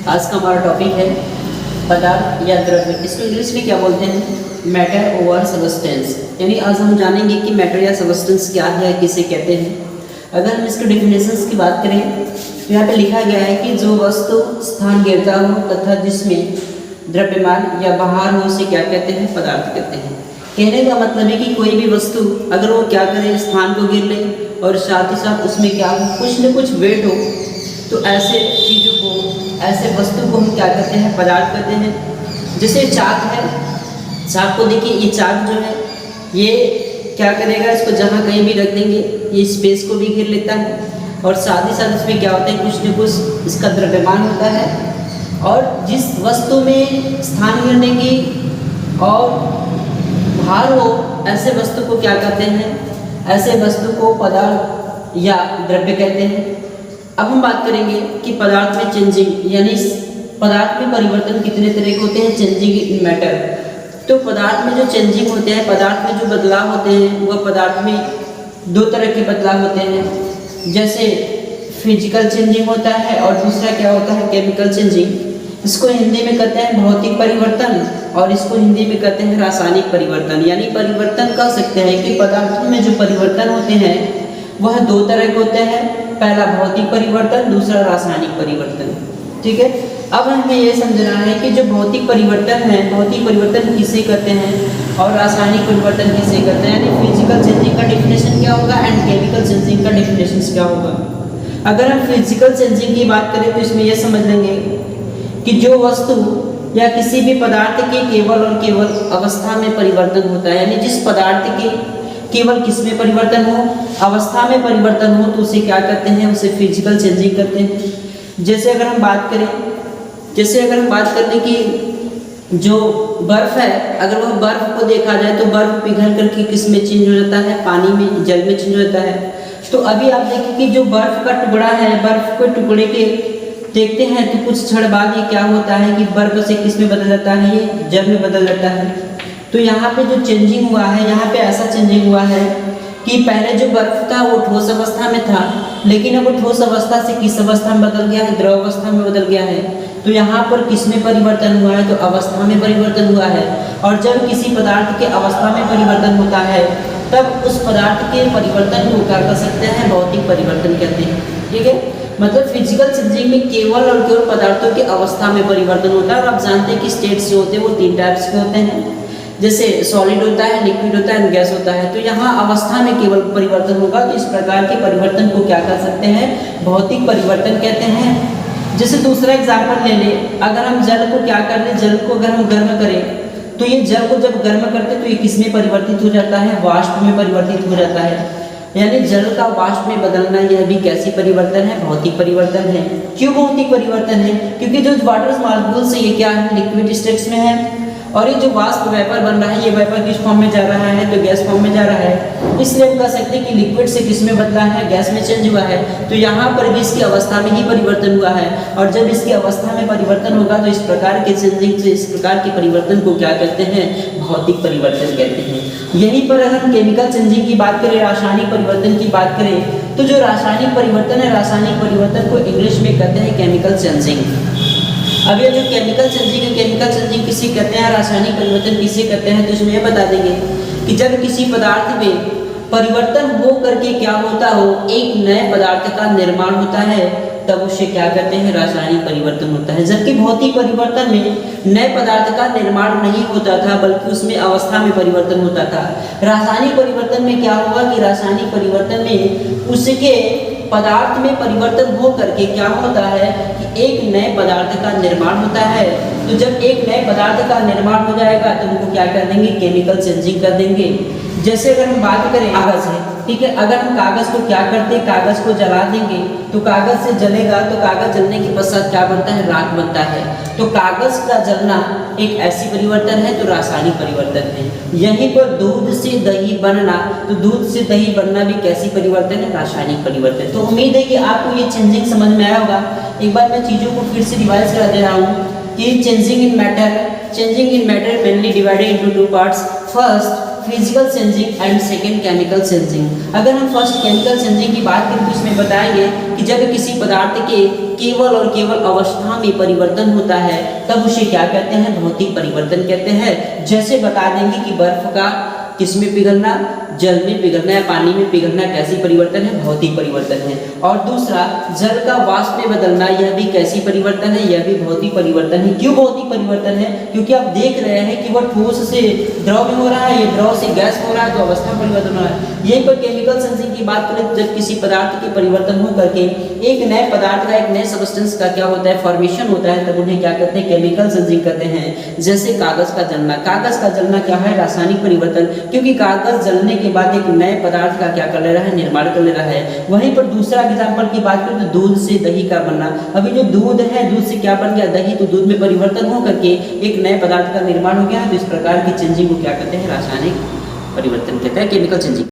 आज का हमारा टॉपिक है पदार्थ या द्रव्य। इसको इंग्लिश में क्या बोलते हैं? Matter over substance. यानी आज हम जानेंगे कि मैटर या सबस्टेंस क्या है, किसे कहते हैं। अगर हम इसके डेफिनेशंस की बात करें तो यहाँ पे लिखा गया है कि जो वस्तु स्थान घेरता हो तथा जिसमें द्रव्यमान या बाहर हो उसे क्या कहते हैं? पदार्थ कहते हैं। कहने का मतलब है कि कोई भी वस्तु अगर वो क्या करे, स्थान को घेर ले और साथ ही साथ उसमें क्या हो, कुछ न कुछ वेट हो, तो ऐसे चीज़ों को, ऐसे वस्तु को हम क्या कहते हैं? पदार्थ कहते हैं। जैसे चाक है, चाक को देखिए, ये चाक जो है ये क्या करेगा, इसको जहाँ कहीं भी रख देंगे ये स्पेस को भी घेर लेता है और साथ ही साथ इसमें क्या होता है, कुछ न कुछ इसका द्रव्यमान होता है। और जिस वस्तु में स्थान घेरने की और भार हो, ऐसे वस्तु को क्या कहते हैं? ऐसे वस्तु को पदार्थ या द्रव्य कहते हैं। अब हम बात करेंगे कि पदार्थ में चेंजिंग, यानी पदार्थ में परिवर्तन कितने तरह के होते हैं? Changing in matter. तो पदार्थ में जो चेंजिंग होते हैं, पदार्थ में जो बदलाव होते हैं, वह पदार्थ में दो तरह के बदलाव होते हैं। जैसे फिजिकल चेंजिंग होता है और दूसरा क्या होता है? Chemical changing. इसको हिंदी में कहते हैं भौतिक परिवर्तन और इसको हिंदी में कहते हैं रासायनिक परिवर्तन। यानी परिवर्तन कह सकते हैं कि पदार्थों में जो परिवर्तन होते हैं वह दो तरह के होते हैं। पहला भौतिक परिवर्तन, दूसरा रासायनिक परिवर्तन। ठीक है, अब हमें ये समझना है कि जो भौतिक परिवर्तन है, भौतिक परिवर्तन किसे कहते हैं और रासायनिक परिवर्तन किसे कहते हैं। यानी फिजिकल चेंजिंग का डेफिनेशन क्या होगा एंड केमिकल चेंजिंग का डेफिनेशन क्या होगा। अगर हम फिजिकल चेंजिंग की बात करें तो इसमें यह समझ लेंगे कि जो वस्तु या किसी भी पदार्थ के केवल और केवल अवस्था में परिवर्तन होता है। यानी जिस पदार्थ के केवल किस में परिवर्तन हो, अवस्था में परिवर्तन हो, तो उसे क्या कहते हैं? उसे फिजिकल चेंजिंग कहते हैं। जैसे अगर हम बात करें कि जो बर्फ है, अगर वह बर्फ को देखा जाए तो बर्फ पिघल करके किस में चेंज हो जाता है? पानी में, जल में चेंज हो जाता है। तो अभी आप देखिए कि जो बर्फ का टुकड़ा है, बर्फ के टुकड़े के देखते हैं तो कुछ क्षण बाद ये क्या होता है कि बर्फ से किस में बदल जाता है? ये जल में बदल जाता है। तो यहाँ पे जो चेंजिंग हुआ है, यहाँ पे ऐसा चेंजिंग हुआ है कि पहले जो बर्फ था वो ठोस अवस्था में था, लेकिन अब वो ठोस अवस्था से किस अवस्था में बदल गया है? द्रव अवस्था में बदल गया है। तो यहाँ पर किस में परिवर्तन हुआ है? तो अवस्था में परिवर्तन हुआ है। और जब किसी पदार्थ के अवस्था में परिवर्तन होता है तब उस पदार्थ के परिवर्तन को क्या कर सकते हैं? भौतिक परिवर्तन कहते हैं। ठीक है, मतलब फिजिकल चेंजिंग में केवल और केवल पदार्थों की अवस्था में परिवर्तन होता है। और आप जानते हैं कि स्टेट्स जो होते हैं वो तीन टाइप्स के होते हैं। जैसे सॉलिड होता है, लिक्विड होता है और गैस होता है। तो यहाँ अवस्था में केवल परिवर्तन होगा, तो इस प्रकार के परिवर्तन को क्या कर सकते हैं? भौतिक परिवर्तन कहते हैं। जैसे दूसरा एग्जाम्पल ले लें, अगर हम जल को क्या कर लें, जल को अगर हम गर्म करें तो ये जल को जब गर्म करते हैं तो ये किस में परिवर्तित हो जाता है? वाष्प में परिवर्तित हो जाता है। यानी जल का वाष्प में बदलना यह भी कैसी परिवर्तन है? भौतिक परिवर्तन है। क्यों भौतिक परिवर्तन है? क्योंकि जो वाटर मॉलिक्यूल्स है ये क्या है? लिक्विड स्टेट्स में है। और ये जो वाष्प वेपर बन रहा है, ये वेपर किस फॉर्म में जा रहा है? तो गैस फॉर्म में जा रहा है। इसलिए हम कह सकते हैं कि लिक्विड से किस में बदला है? गैस में चेंज हुआ है। तो यहाँ पर भी इसकी अवस्था में ही परिवर्तन हुआ है। और जब इसकी अवस्था में परिवर्तन होगा तो इस प्रकार के चेंजिंग से, इस प्रकार के परिवर्तन को क्या कहते हैं? भौतिक परिवर्तन कहते हैं। यहीं पर अगर हम केमिकल चेंजिंग की बात करें, रासायनिक परिवर्तन की बात करें, तो जो रासायनिक परिवर्तन है, रासायनिक परिवर्तन को इंग्लिश में कहते हैं केमिकल चेंजिंग। अब ये जो केमिकल चेंजिंग है, केमिकल चेंजिंग किसे कहते हैं, रासायनिक परिवर्तन किसे कहते हैं, तो इसमें यह बता देंगे कि जब किसी पदार्थ में परिवर्तन हो करके क्या होता हो, एक नए पदार्थ का निर्माण होता है, तब उसे क्या कहते हैं? रासायनिक परिवर्तन होता है। जबकि भौतिक परिवर्तन में नए पदार्थ का निर्माण नहीं होता था, बल्कि उसमें अवस्था में परिवर्तन होता था। रासायनिक परिवर्तन में क्या होगा कि रासायनिक परिवर्तन में उसके पदार्थ में परिवर्तन हो करके क्या होता है कि एक नए पदार्थ का निर्माण होता है। तो जब एक नए पदार्थ का निर्माण हो जाएगा तो उनको क्या कर देंगे? केमिकल चेंजिंग कर देंगे। जैसे अगर हम बात करें कागज है, ठीक है, अगर हम कागज को क्या करते हैं? कागज को जला देंगे तो कागज से जलेगा, तो कागज जलने के पश्चात क्या बनता है? राख बनता है। तो कागज का जलना एक ऐसी परिवर्तन है तो रासायनिक परिवर्तन है। यहीं पर दूध से दही बनना, तो दूध से दही बनना भी कैसी परिवर्तन है? रासायनिक परिवर्तन। तो उम्मीद है कि आपको ये चेंजिंग समझ में आया होगा। एक बार मैं चीज़ों को फिर से रिवाइज करा दे रहा हूँ कि changing in matter mainly divided into two parts. First, physical changing and second chemical changing. अगर हम फर्स्ट केमिकल चेंजिंग की बात करें तो इसमें बताएंगे कि जब किसी पदार्थ के केवल और केवल अवस्था में परिवर्तन होता है तब उसे क्या कहते हैं, भौतिक परिवर्तन कहते हैं। जैसे बता देंगे कि बर्फ का किसमें पिघलना, जल में पिघलना या पानी में पिघलना कैसी परिवर्तन है, भौतिक परिवर्तन है। और दूसरा जल का वाष्प में बदलना, यह भी कैसी परिवर्तन है, यह भी भौतिक परिवर्तन है। क्यों भौतिक परिवर्तन है, क्योंकि आप देख रहे हैं कि वह ठोस से द्रव में हो रहा है, ये द्रव से गैस में हो रहा है, तो अवस्था परिवर्तन हो रहा है। यहीं पर केमिकल चेंजिंग की बात करें तो जब किसी पदार्थ के परिवर्तन हो करके एक नए पदार्थ का, एक नए सब्सटेंस का क्या होता है, फॉर्मेशन होता है, तब उन्हें क्या कहते हैं, केमिकल चेंजिंग कहते हैं। जैसे कागज का जलना, कागज का जलना क्या है, रासायनिक परिवर्तन, क्योंकि कागज जलने के बाद एक नए पदार्थ का क्या कर ले रहा है, निर्माण कर ले रहा है। वहीं पर दूसरा एग्जांपल की बात करें तो दूध से दही का बनना। अभी जो दूध है, दूध से क्या बन गया, दही, तो दूध में परिवर्तन हो करके एक नए पदार्थ का निर्माण हो गया। तो इस प्रकार की चेंजिंग को क्या कहते हैं, रासायनिक परिवर्तन कहते हैं, केमिकल चेंजिंग।